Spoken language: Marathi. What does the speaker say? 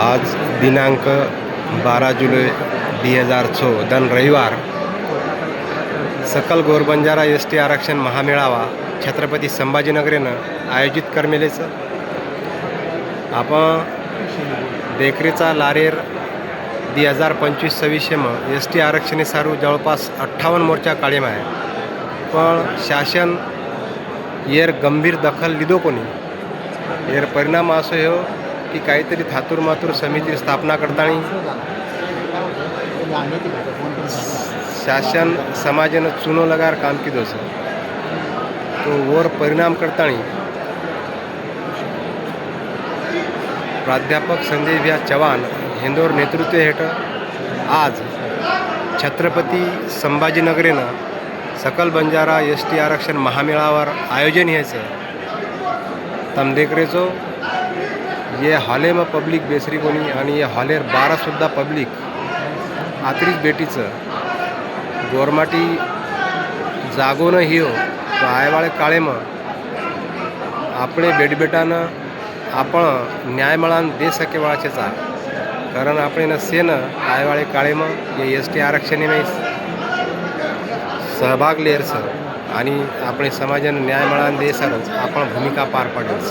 आज दिनांक 12 जुलै 2014 दन रविवार सकल गोरबंजारा एस टी आरक्षण महामेळावा छत्रपती संभाजीनगरीनं आयोजित करमेलेचं आपण देखरेचा लारेर 2025-26 एस टी आरक्षणे सारू जवळपास 58 मोर्चा कायम आहे. पण शासन येर गंभीर दखल लिदो कोणी. येर परिणाम असो हो की काहीतरी थातूर मातूर समिती स्थापना करताना शासन समाजन चुनो लगार काम की दोस्त तो वर परिणाम करताना प्राध्यापक संजय भैया चव्हाण हिंदोर नेतृत्व हेठ आज छत्रपती संभाजीनगरीनं सकल बंजारा एस टी आरक्षण महामेळावर आयोजन व्हायचं. तम देखरेचो ये हॉले में पब्लिक बेसरी कोणी आणि ये हॉलेर 12 पब्लिक आतरीच बेटीचं गोरमाटी जागो न हियो तो आयवाळे काळे मग आपले बेटबेटानं आपण न्याय मिळान दे सके वाळाचेचा कारण આપણે નસે ન આયવાળે કાળેમાં એ એસટી આરક્ષણમાં सहभाग लेर सर आणि આપણે સમાજને ન્યાય મળાન દે સર आपण भूमिका पार पाडेल.